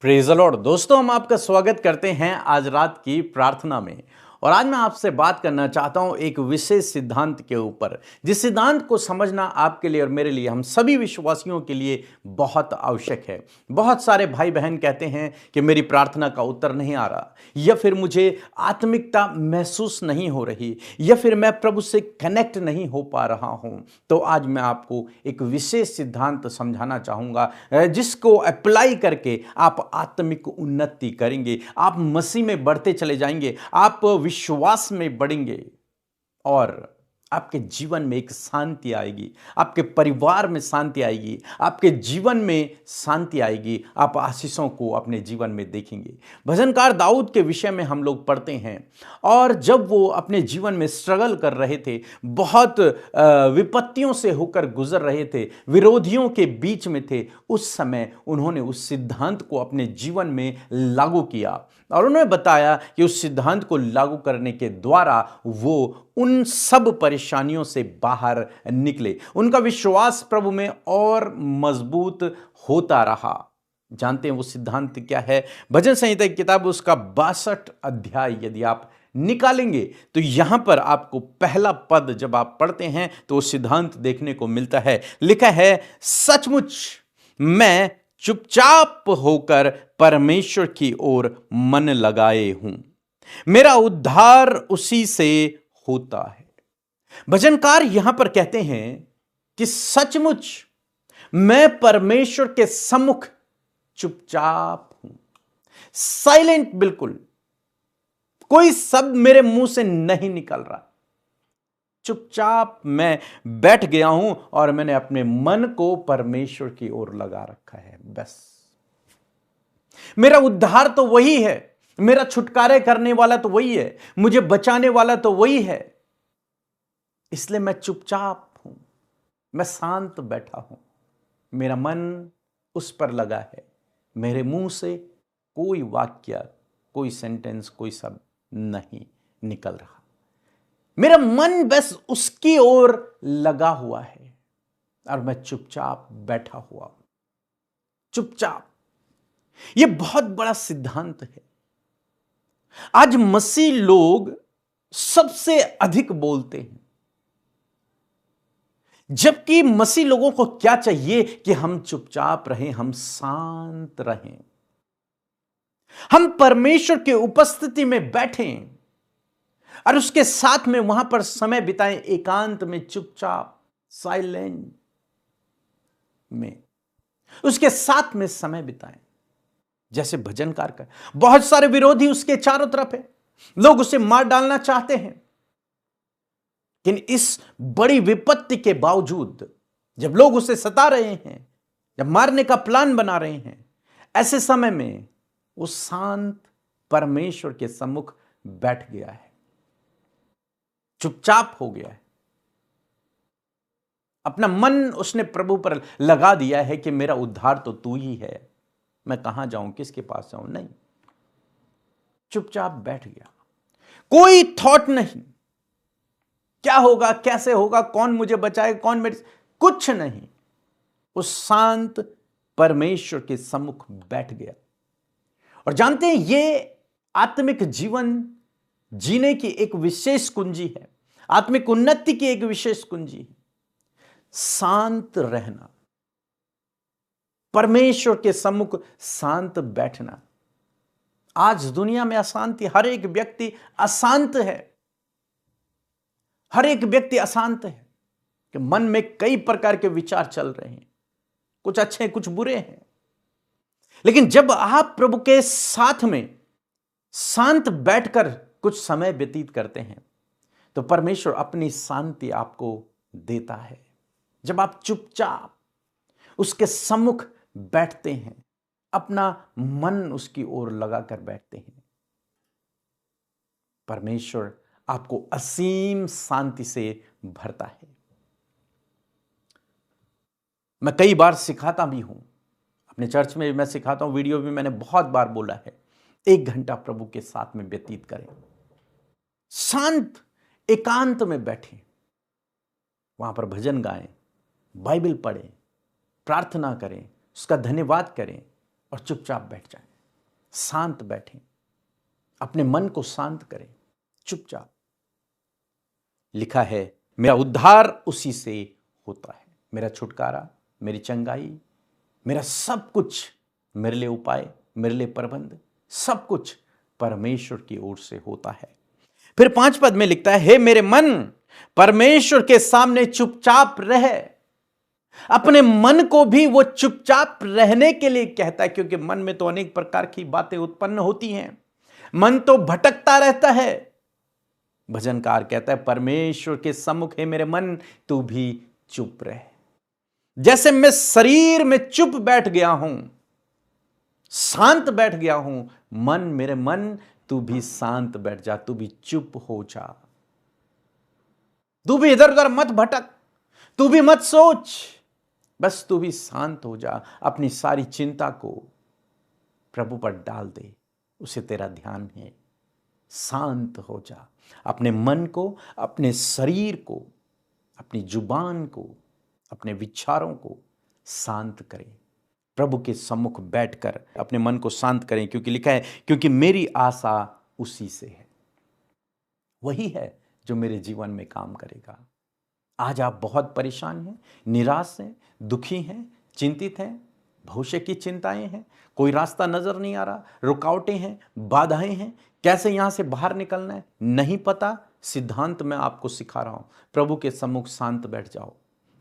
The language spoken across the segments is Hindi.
Praise the Lord. दोस्तों, हम आपका स्वागत करते हैं आज रात की प्रार्थना में। और आज मैं आपसे बात करना चाहता हूं एक विशेष सिद्धांत के ऊपर, जिस सिद्धांत को समझना आपके लिए और मेरे लिए, हम सभी विश्वासियों के लिए बहुत आवश्यक है। बहुत सारे भाई बहन कहते हैं कि मेरी प्रार्थना का उत्तर नहीं आ रहा, या फिर मुझे आत्मिकता महसूस नहीं हो रही, या फिर मैं प्रभु से कनेक्ट नहीं हो पा रहा हूं। तो आज मैं आपको एक विशेष सिद्धांत समझाना चाहूंगा, जिसको अप्लाई करके आप आत्मिक उन्नति करेंगे, आप मसीह में बढ़ते चले जाएंगे, आप विश्वास में बढ़ेंगे और आपके जीवन में एक शांति आएगी, आपके परिवार में शांति आएगी, आपके जीवन में शांति आएगी, आप आशीषों को अपने जीवन में देखेंगे। भजनकार दाऊद के विषय में हम लोग पढ़ते हैं, और जब वो अपने जीवन में स्ट्रगल कर रहे थे, बहुत विपत्तियों से होकर गुजर रहे थे, विरोधियों के बीच में थे, उस समय उन्होंने उस सिद्धांत को अपने जीवन में लागू किया और उन्होंने बताया कि उस सिद्धांत को लागू करने के द्वारा वो उन सब परेशानियों से बाहर निकले। उनका विश्वास प्रभु में और मजबूत होता रहा। जानते हैं वो सिद्धांत क्या है? भजन संहिता की किताब उसका 62 अध्याय यदि आप निकालेंगे तो यहां पर आपको पहला पद जब आप पढ़ते हैं तो वो सिद्धांत देखने को मिलता है। लिखा है, सचमुच मैं चुपचाप होकर परमेश्वर की ओर मन लगाए हूं, मेरा उद्धार उसी से होता है। भजनकार यहां पर कहते हैं कि सचमुच मैं परमेश्वर के सम्मुख चुपचाप हूं, साइलेंट, बिल्कुल कोई शब्द मेरे मुंह से नहीं निकल रहा, चुपचाप मैं बैठ गया हूं और मैंने अपने मन को परमेश्वर की ओर लगा रखा है। बस मेरा उद्धार तो वही है, मेरा छुटकारे करने वाला तो वही है, मुझे बचाने वाला तो वही है, इसलिए मैं चुपचाप हूं, मैं शांत बैठा हूं, मेरा मन उस पर लगा है, मेरे मुंह से कोई वाक्य, कोई सेंटेंस, कोई शब्द नहीं निकल रहा, मेरा मन बस उसकी ओर लगा हुआ है और मैं चुपचाप बैठा हुआ हूं, चुपचाप। यह बहुत बड़ा सिद्धांत है। आज मसीह लोग सबसे अधिक बोलते हैं, जबकि मसीह लोगों को क्या चाहिए कि हम चुपचाप रहें, हम शांत रहें, हम परमेश्वर की उपस्थिति में बैठें और उसके साथ में वहां पर समय बिताएं, एकांत में, चुपचाप, साइलेंट में उसके साथ में समय बिताएं। जैसे भजनकार का, बहुत सारे विरोधी उसके चारों तरफ है, लोग उसे मार डालना चाहते हैं, लेकिन इस बड़ी विपत्ति के बावजूद जब लोग उसे सता रहे हैं, जब मारने का प्लान बना रहे हैं, ऐसे समय में वो शांत परमेश्वर के सम्मुख बैठ गया है, चुपचाप हो गया है, अपना मन उसने प्रभु पर लगा दिया है कि मेरा उद्धार तो तू ही है, मैं कहां जाऊं, किसके पास जाऊं, नहीं, चुपचाप बैठ गया। कोई थॉट नहीं, क्या होगा, कैसे होगा, कौन मुझे बचाएगा, कौन मेरे, कुछ नहीं, उस शांत परमेश्वर के सम्मुख बैठ गया। और जानते हैं ये आत्मिक जीवन जीने की एक विशेष कुंजी है, आत्मिक उन्नति की एक विशेष कुंजी है, शांत रहना, परमेश्वर के सम्मुख शांत बैठना। आज दुनिया में अशांति, हर एक व्यक्ति अशांत है, हर एक व्यक्ति अशांत है कि मन में कई प्रकार के विचार चल रहे हैं, कुछ अच्छे हैं, कुछ बुरे हैं। लेकिन जब आप प्रभु के साथ में शांत बैठकर कुछ समय व्यतीत करते हैं तो परमेश्वर अपनी शांति आपको देता है। जब आप चुपचाप उसके सम्मुख बैठते हैं, अपना मन उसकी ओर लगाकर बैठते हैं, परमेश्वर आपको असीम शांति से भरता है। मैं कई बार सिखाता भी हूं, अपने चर्च में मैं सिखाता हूं, वीडियो भी मैंने बहुत बार बोला है, 1 घंटा प्रभु के साथ में व्यतीत करें, शांत एकांत में बैठें, वहां पर भजन गाएं, बाइबल पढ़ें, प्रार्थना करें, उसका धन्यवाद करें और चुपचाप बैठ जाएं। शांत बैठें, अपने मन को शांत करें, चुपचाप। लिखा है मेरा उद्धार उसी से होता है, मेरा छुटकारा, मेरी चंगाई, मेरा सब कुछ, मेरे लिए उपाय, मेरे लिए प्रबंध, सब कुछ परमेश्वर की ओर से होता है। फिर 5 पद में लिखता है, हे मेरे मन, परमेश्वर के सामने चुपचाप रह। अपने मन को भी वो चुपचाप रहने के लिए कहता है, क्योंकि मन में तो अनेक प्रकार की बातें उत्पन्न होती हैं, मन तो भटकता रहता है। भजनकार कहता है, परमेश्वर के सम्मुख है मेरे मन, तू भी चुप रह। जैसे मैं शरीर में चुप बैठ गया हूं, शांत बैठ गया हूं, मन, मेरे मन, तू भी शांत बैठ जा, तू भी चुप हो जा। तू भी इधर उधर मत भटक, तू भी मत सोच, बस तू भी शांत हो जा। अपनी सारी चिंता को प्रभु पर डाल दे, उसे तेरा ध्यान है। शांत हो जा, अपने मन को, अपने शरीर को, अपनी जुबान को, अपने विचारों को शांत करें। प्रभु के सम्मुख बैठकर अपने मन को शांत करें, क्योंकि लिखा है, क्योंकि मेरी आशा उसी से है। वही है जो मेरे जीवन में काम करेगा। आज आप बहुत परेशान हैं, निराश हैं, दुखी हैं, चिंतित हैं, भविष्य की चिंताएं हैं, कोई रास्ता नजर नहीं आ रहा, रुकावटें हैं, बाधाएं हैं, कैसे यहां से बाहर निकलना है नहीं पता। सिद्धांत मैं आपको सिखा रहा हूं, प्रभु के सम्मुख शांत बैठ जाओ,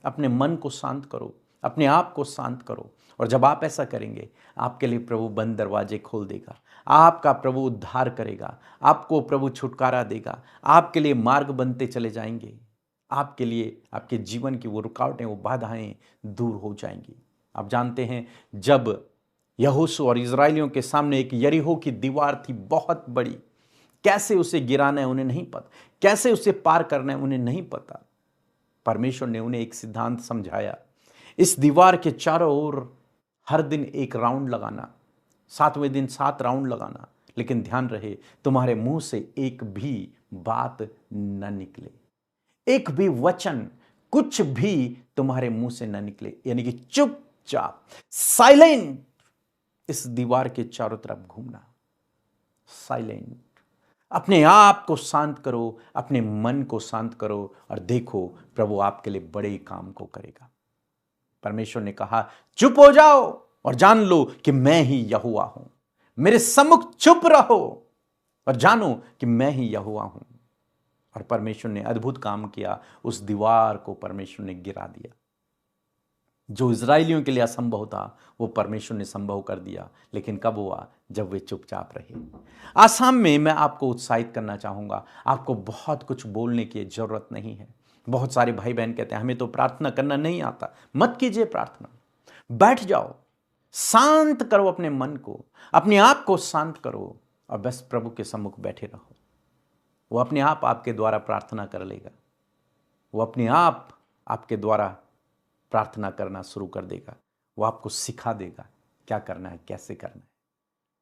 अपने मन को शांत करो, अपने आप को शांत करो। और जब आप ऐसा करेंगे, आपके लिए प्रभु बंद दरवाजे खोल देगा, आपका प्रभु उद्धार करेगा, आपको प्रभु छुटकारा देगा, आपके लिए मार्ग बनते चले जाएंगे, आपके लिए आपके जीवन की वो रुकावटें, वो बाधाएं दूर हो जाएंगी। आप जानते हैं, जब यहोशू और इजराइलियों के सामने एक यरीहो की दीवार थी बहुत बड़ी, कैसे उसे गिराना है उन्हें नहीं पता, कैसे उसे पार करना है उन्हें नहीं पता। परमेश्वर ने उन्हें एक सिद्धांत समझाया, इस दीवार के चारों ओर हर दिन एक राउंड लगाना, 7वें दिन 7 राउंड लगाना, लेकिन ध्यान रहे तुम्हारे मुंह से एक भी बात न निकले, एक भी वचन, कुछ भी तुम्हारे मुंह से न निकले, यानी कि चुपचाप, साइलेंट, इस दीवार के चारों तरफ घूमना, साइलेंट। अपने आप को शांत करो, अपने मन को शांत करो, और देखो प्रभु आपके लिए बड़े काम को करेगा। परमेश्वर ने कहा, चुप हो जाओ और जान लो कि मैं ही यहोवा हूं। मेरे सम्मुख चुप रहो और जानो कि मैं ही यहोवा हूं। और परमेश्वर ने अद्भुत काम किया, उस दीवार को परमेश्वर ने गिरा दिया। जो इजराइलियों के लिए असंभव था, वो परमेश्वर ने संभव कर दिया। लेकिन कब हुआ? जब वे चुपचाप रहे। आसाम में मैं आपको उत्साहित करना चाहूंगा, आपको बहुत कुछ बोलने की जरूरत नहीं है। बहुत सारे भाई बहन कहते हैं हमें तो प्रार्थना करना नहीं आता। मत कीजिए प्रार्थना, बैठ जाओ, शांत करो अपने मन को, अपने आप को शांत करो और बस प्रभु के सम्मुख बैठे रहो। वो अपने आप आपके द्वारा प्रार्थना कर लेगा, वो अपने आप आपके द्वारा प्रार्थना करना शुरू कर देगा, वो आपको सिखा देगा क्या करना है, कैसे करना है।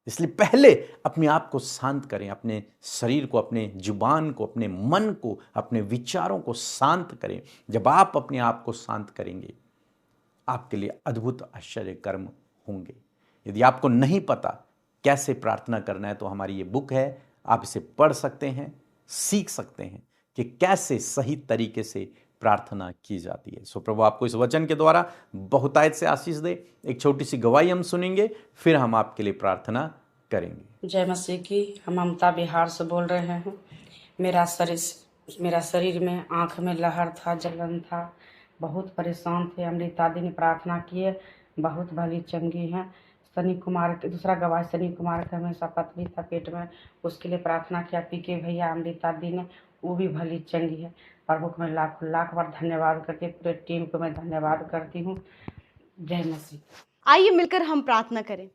इसलिए पहले अपने आप को शांत करें, अपने शरीर को, अपने जुबान को, अपने मन को, अपने विचारों को शांत करें। जब आप अपने आप को शांत करेंगे, आपके लिए अद्भुत आश्चर्य कर्म होंगे। यदि आपको नहीं पता कैसे प्रार्थना करना है, तो हमारी ये बुक है, आप इसे पढ़ सकते हैं, सीख सकते हैं कि कैसे सही तरीके से प्रार्थना की जाती है। सो प्रभु आपको इस वचन के द्वारा बहुतायत से आशीष दे। एक छोटी सी गवाही हम सुनेंगे, फिर हम आपके लिए प्रार्थना करेंगे। जय मसीह की। हम ममता बिहार से बोल रहे हैं। मेरा शरीर में आंख में लहर था, जलन था, बहुत परेशान थे। अमृता दी ने प्रार्थना किए, बहुत भली चंगी हैं। सनी कुमार के दूसरा गवाही, सनी कुमार का हमेशा पतली था पेट में, उसके लिए प्रार्थना किया। पीके भैया अमृता दी ने, वो भी भली चंगी है। प्रभु को मैं लाख लाख बार धन्यवाद करती, पूरे टीम को मैं धन्यवाद करती हूँ। जय मसीह। आइए मिलकर हम प्रार्थना करें।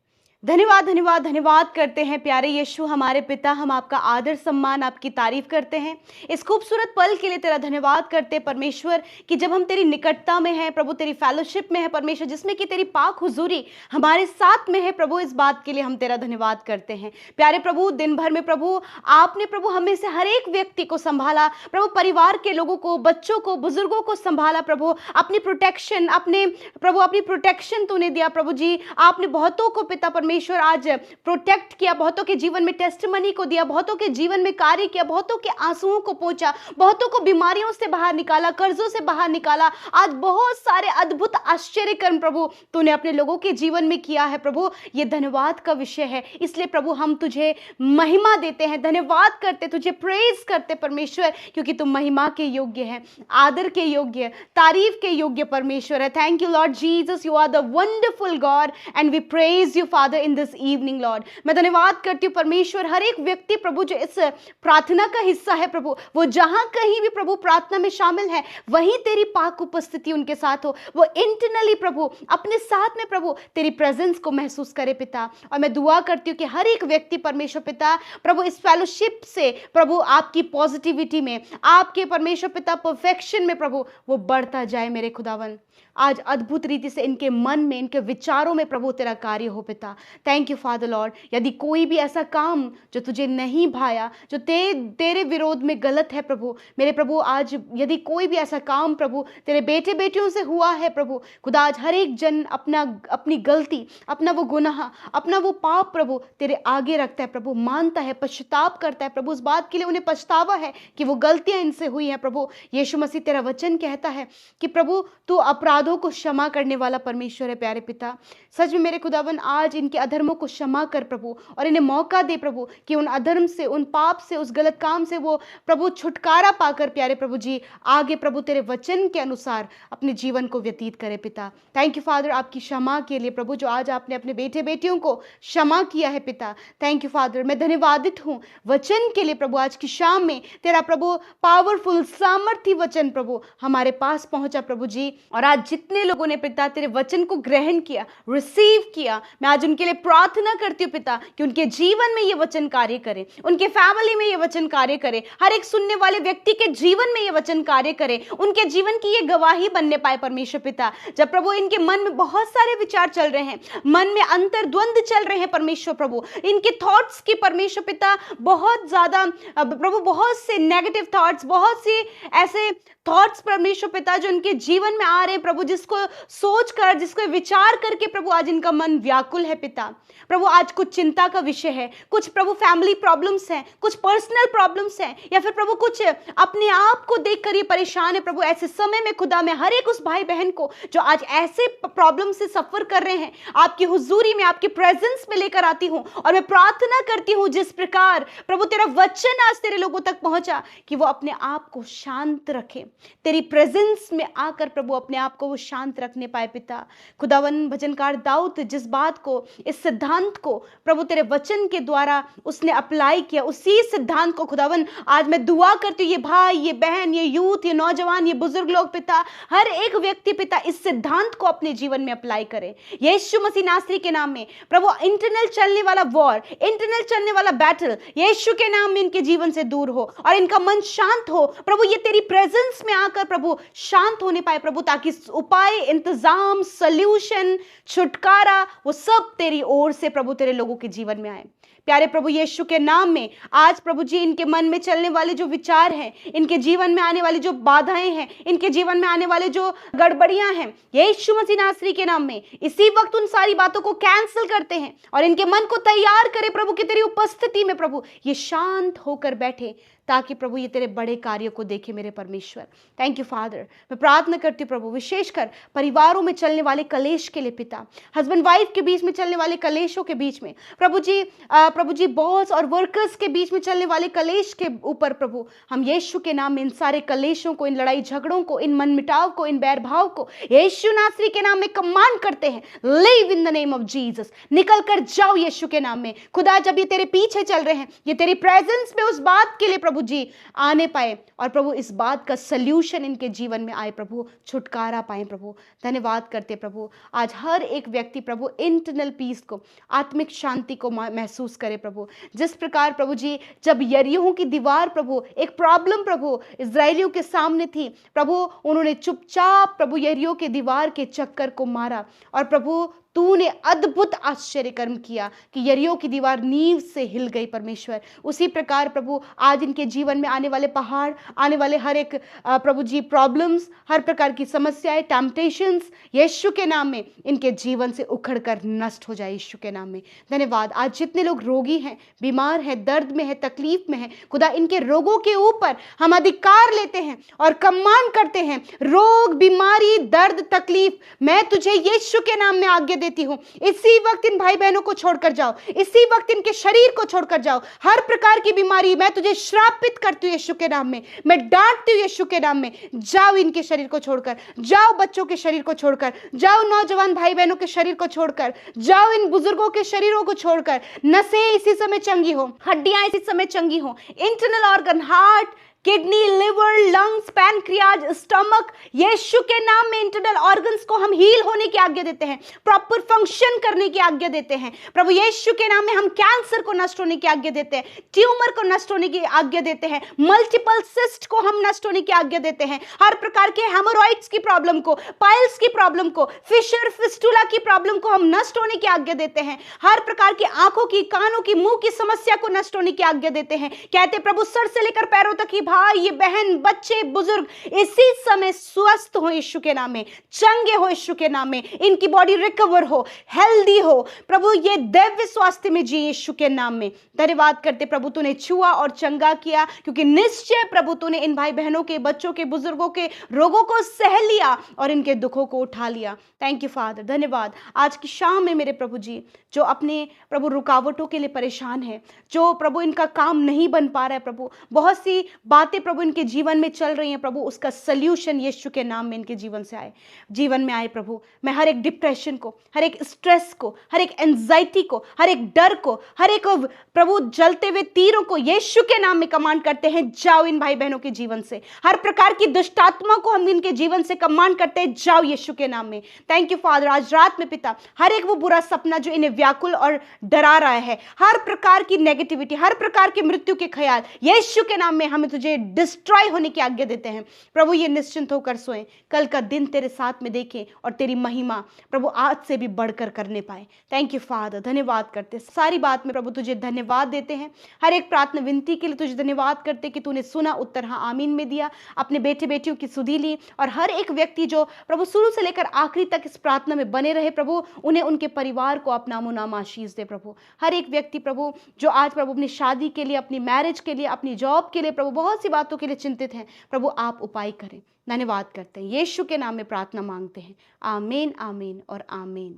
धन्यवाद धन्यवाद धन्यवाद करते हैं प्यारे यीशु हमारे पिता, हम आपका आदर सम्मान, आपकी तारीफ करते हैं। इस खूबसूरत पल के लिए तेरा धन्यवाद करते हैं परमेश्वर, कि जब हम तेरी निकटता में हैं प्रभु, तेरी फेलोशिप में है परमेश्वर, जिसमें कि तेरी पाक हुजूरी हमारे साथ में है प्रभु, इस बात के लिए हम तेरा धन्यवाद करते हैं। प्यारे प्रभु, दिन भर में प्रभु आपने प्रभु हमें से हर एक व्यक्ति को संभाला प्रभु, परिवार के लोगों को, बच्चों को, बुजुर्गों को संभाला प्रभु। अपनी प्रोटेक्शन, अपने प्रभु अपनी प्रोटेक्शन तूने दिया प्रभु जी। आपने बहुतों को पिता परमेश्वर आज प्रोटेक्ट किया, बहुतों के जीवन में टेस्टिमनी को दिया, बहुतों के जीवन में कार्य किया, बहुतों के आंसुओं को पोंछा, बहुतों को बीमारियों से बाहर निकाला, कर्जों से बाहर निकाला। आज बहुत सारे अद्भुत आश्चर्य कर्म प्रभु तूने अपने लोगों के जीवन में किया है प्रभु। ये धन्यवाद का विषय है, इसलिए प्रभु हम तुझे महिमा देते हैं, धन्यवाद करते, तुझे प्रेज करते परमेश्वर, क्योंकि तुम महिमा के योग्य है, आदर के योग्य, तारीफ के योग्य परमेश्वर है। Thank you Lord Jesus, you are the wonderful God and we praise you father in this evening Lord. मैं धन्यवाद करती हूँ परमेश्वर, हर एक व्यक्ति प्रभु जो इस प्रार्थना का हिस्सा है प्रभु, वो जहां कहीं भी प्रभु प्रार्थना में शामिल है, वहीं तेरी पाक उपस्थिति उनके साथ हो, वो इंटरनली प्रभु अपने साथ में प्रभु तेरी प्रेजेंस को महसूस करे पिता। और मैं दुआ करती हूँ कि हर एक व्यक्ति परमेश्वर पिता प्रभु इस फेलोशिप से प्रभु आपकी पॉजिटिविटी में, आपके परमेश्वर पिता परफेक्शन में प्रभु वो बढ़ता जाए मेरे खुदावन। आज अद्भुत रीति से इनके मन में, इनके विचारों में प्रभु तेरा कार्य हो पिता। Thank you father Lord. यदि कोई भी ऐसा काम जो तुझे नहीं भाया, जो तेरे विरोध में गलत है प्रभु, मेरे प्रभु आज यदि कोई भी ऐसा काम प्रभु तेरे बेटे बेटियों से हुआ है प्रभु खुदा, आज हर एक जन अपनी गलती, अपना वो गुनाह, अपना वो पाप प्रभु तेरे आगे रखता है प्रभु, मानता है, पश्चाताप करता है प्रभु, उस बात के लिए उन्हें पछतावा है कि वो गलतियां इनसे हुई हैं प्रभु। यीशु मसीह तेरा वचन कहता है कि प्रभु तू अपराधों को क्षमा करने वाला परमेश्वर है प्यारे पिता। सच में मेरे खुदावन आज इनके अधर्मों को क्षमा कर प्रभु, और इन्हें मौका दे प्रभु कि उन अधर्म से, उन पाप से, उस गलत काम से वो प्रभु छुटकारा पाकर प्यारे प्रभु जी आगे प्रभु तेरे वचन के अनुसार अपने जीवन को व्यतीत करे पिता। थैंक यू फादर आपकी क्षमा के लिए प्रभु, जो आज आपने अपने बेटे बेटियों को क्षमा किया है पिता। थैंक यू फादर, मैं धन्यवादित हूँ वचन के लिए प्रभु। आज की शाम में तेरा प्रभु पावरफुल सामर्थी वचन प्रभु हमारे पास पहुंचा प्रभु जी, और आज जितने लोगों ने पिता तेरे वचन को ग्रहण किया, रिसीव किया, मैं आज उनके लिए प्रार्थना करती हूँ पिता कि उनके जीवन में ये वचन कार्य करे, उनके फैमिली में ये वचन कार्य करे, हर एक सुनने वाले व्यक्ति के जीवन में ये वचन कार्य करे, उनके जीवन की ये गवाही बनने पाए परमेश्वर पिता। जब प्रभु इनके मन में बहुत सारे विचार चल रहे हैं, मन में अंतर्द्वंद चल रहे हैं परमेश्वर प्रभु, इनके थॉट्स की परमेश्वर पिता बहुत ज्यादा प्रभु, बहुत से नेगेटिव थॉट्स, बहुत से ऐसे थॉट्स परमेश्वर पिता जो इनके जीवन में आ रहे हैं प्रभु, जिसको सोच कर, जिसको विचार करके प्रभु आज इनका मन व्याकुल है पिता। प्रभु आज कुछ चिंता का विषय है, कुछ प्रभु फैमिली प्रॉब्लम्स हैं, कुछ पर्सनल प्रॉब्लम्स हैं, या फिर प्रभु कुछ अपने आप को देखकर ये परेशान है प्रभु। ऐसे समय में खुदा मैं हर एक उस भाई बहन को जो आज ऐसे प्रॉब्लम से सफर कर रहे हैं, आपकी हुजूरी में, आपकी प्रेजेंस में लेकर आती हूँ, और मैं प्रार्थना करती हूँ जिस प्रकार प्रभु तेरा वचन आज तेरे लोगों तक पहुंचा कि वो अपने आप को शांत रखे, तेरी प्रेजेंस में आकर प्रभु अपने आप को वो शांत रखने पाए पिता। खुदावन भजनकार दाऊद जिस बात को, इस सिद्धांत को प्रभु तेरे वचन के द्वारा उसने अप्लाई किया, उसी सिद्धांत को खुदावन आज मैं दुआ करती हूँ ये भाई, ये बहन, ये यूथ, ये नौजवान, ये बुजुर्ग लोग पिता, हर एक व्यक्ति पिता इस सिद्धांत को अपने जीवन में अप्लाई करे यीशु मसीह नासरी के नाम में। प्रभु इंटरनल चलने वाला वॉर, इंटरनल चलने वाला बैटल यीशु के नाम में इनके जीवन से दूर हो और इनका मन शांत हो प्रभु, ये तेरी प्रेजेंस में आकर प्रभु शांत होने पाए प्रभु, ताकि उपाय, इंतजाम, सल्यूशन, छुटकारा वो सब तेरी ओर से प्रभु तेरे लोगों के जीवन में आए। प्यारे प्रभु यीशु के नाम में आज प्रभु जी इनके मन में चलने वाले जो विचार हैं, इनके जीवन में आने वाली जो बाधाएं हैं, इनके जीवन में आने वाले जो गड़बड़ियां हैं, यीशु मसीह नासरी के नाम में इसी वक्त उन सारी बातों को कैंसिल करते हैं और इनके मन को तैयार करे प्रभु कि तेरी उपस्थिति में प्रभु ये शांत होकर बैठे, ताकि प्रभु ये तेरे बड़े कार्यों को देखे मेरे परमेश्वर। Thank you father. मैं प्रार्थना करती हूँ प्रभु विशेषकर परिवारों में चलने वाले कलेश के लिए पिता, हस्बैंड वाइफ के बीच में चलने वाले कलेशों के बीच में प्रभु जी बॉस और वर्कर्स के बीच में चलने वाले कलेश के ऊपर प्रभु हम यीशु के नाम में इन सारे कलेशों को, इन लड़ाई झगड़ों को, इन मनमुटाव को, इन बैरभाव को यीशु नासरी के नाम में कमांड करते हैं, live in the name of Jesus. निकल कर जाओ यीशु के नाम में। खुदा जब ये तेरे पीछे चल रहे हैं, ये तेरी प्रेजेंस में उस बात के लिए प्रभु जी आने पाए और प्रभु इस बात का सल्यूशन इनके जीवन में आए प्रभु, छुटकारा पाए प्रभु। धन्यवाद करते प्रभु आज हर एक व्यक्ति प्रभु इंटरनल पीस को, आत्मिक शांति को महसूस करे प्रभु। जिस प्रकार प्रभु जी जब यरीहो की दीवार प्रभु एक प्रॉब्लम प्रभु इजरायलियों के सामने थी प्रभु, उन्होंने चुपचाप प्रभु यरीहो के दीवार के चक्कर को मारा और प्रभु तूने अद्भुत आश्चर्य कर्म किया कि यरीहो की दीवार नींव से हिल गई परमेश्वर। उसी प्रकार प्रभु आज इनके जीवन में आने वाले पहाड़, आने वाले हर एक प्रभु जी प्रॉब्लम्स, हर प्रकार की समस्याएं, टेम्पटेशंस, यीशु के नाम में इनके जीवन से उखड़ कर नष्ट हो जाए यीशु के नाम में। धन्यवाद। आज जितने लोग रोगी हैं, बीमार हैं, दर्द में है, तकलीफ में है, खुदा इनके रोगों के ऊपर हम अधिकार लेते हैं और कमांड करते हैं, रोग, बीमारी, दर्द, तकलीफ, मैं तुझे यीशु के नाम में आज्ञा देती हूं, इसी वक्त इन भाई बहनों को छोड़कर जाओ, इसी वक्त इनके शरीर को छोड़कर जाओ। हर प्रकार की बीमारी मैं तुझे श्रापित करती हूं यीशु के नाम में, मैं डांटती हूं यीशु के नाम में। जाओ इनके शरीर को छोड़कर, जाओ बच्चों के शरीर को छोड़कर, जाओ नौजवान भाई बहनों के शरीर को छोड़कर, जाओ इन बुजुर्गों के शरीरों को छोड़कर। नसें इसी समय चंगी हो, हड्डियां इसी समय चंगी हो, internal organ, heart, kidney, liver, lungs, pancreas, stomach, यीशु के नाम में इंटरनल ऑर्गन्स को हम हील होने की आज्ञा देते हैं, प्रॉपर फंक्शन करने की आज्ञा देते हैं। प्रभु यीशु के नाम में हम कैंसर को नष्ट होने की आज्ञा देते हैं, ट्यूमर को नष्ट होने की आज्ञा देते हैं, मल्टीपल सिस्ट को हम नष्ट होने की आज्ञा देते हैं, हर प्रकार के हेमोरॉइड्स की प्रॉब्लम को, पाइल्स की प्रॉब्लम को, फिशर फिस्टुला की प्रॉब्लम को हम नष्ट होने की आज्ञा देते हैं, हर प्रकार की आंखों की, कानों की, मुंह की समस्या को नष्ट होने की आज्ञा देते हैं। कहते प्रभु सर से लेकर पैरों तक ही भाई, ये बहन, बच्चे, बुजुर्ग इसी समय स्वस्थ हो यीशु के नाम में, चंगे हो यीशु के नाम में, इनकी बॉडी रिकवर हो, हेल्दी हो, प्रभु ये दिव्य स्वास्थ्य में जी यीशु के नाम में। धन्यवाद करते प्रभु तूने छुआ और चंगा किया, क्योंकि निश्चय प्रभु तूने इन भाई बहनों के, बच्चों के, बुजुर्गों के रोगों को सह लिया और इनके दुखों को उठा लिया। Thank you father. धन्यवाद। आज की शाम में मेरे प्रभु जी जो अपने प्रभु रुकावटों के लिए परेशान है, जो प्रभु इनका काम नहीं बन पा रहा है, प्रभु बहुत सी बातें प्रभु इनके जीवन में चल रही हैं, प्रभु उसका सल्यूशन यीशु के नाम में इनके जीवन से आए, जीवन में आए। प्रभु मैं हर एक डिप्रेशन को, हर एक स्ट्रेस को, हर एक एंजाइटी को, हर एक डर को, हर एक प्रभु जलते हुए तीरों को यीशु के नाम में कमांड करते हैं, जाओ इन भाई बहनों के जीवन से। हर प्रकार की दुष्ट आत्मा को हम इनके जीवन से कमांड करते हैं, जाओ यीशु के नाम में। Thank you father. आज रात में पिता हर एक वो बुरा सपना जो इन्हें व्याकुल और डरा रहा है, हर प्रकार की नेगेटिविटी, हर प्रकार की मृत्यु के ख्याल, यीशु के नाम में हमें तुझे डिस्ट्रॉय होने की आज्ञा देते हैं। प्रभु ये निश्चिंत होकर सोएं, कल का दिन तेरे साथ में देखें और तेरी महिमा प्रभु आज से भी बढ़कर करने पाए। Thank you father. धन्यवाद करते, सारी बात में प्रभु तुझे धन्यवाद देते हैं। हर एक प्रार्थना विनती के लिए तुझे धन्यवाद करते कि तूने सुना, उत्तर हाँ आमीन में दिया, अपने बेटे बेटियों की सुधि ली, और हर एक व्यक्ति जो प्रभु शुरू से लेकर आखिरी तक इस प्रार्थना में बने रहे, प्रभु उन्हें, उनके परिवार को अपना मुनाम आशीष दे। प्रभु हर एक व्यक्ति प्रभु जो आज प्रभु अपनी शादी के लिए, अपनी मैरिज के लिए, अपनी जॉब के लिए, प्रभु बहुत सी बातों के लिए चिंतित हैं, प्रभु आप उपाय करें। धन्यवाद करते हैं, यीशु के नाम में प्रार्थना मांगते हैं। आमीन, आमीन और आमीन।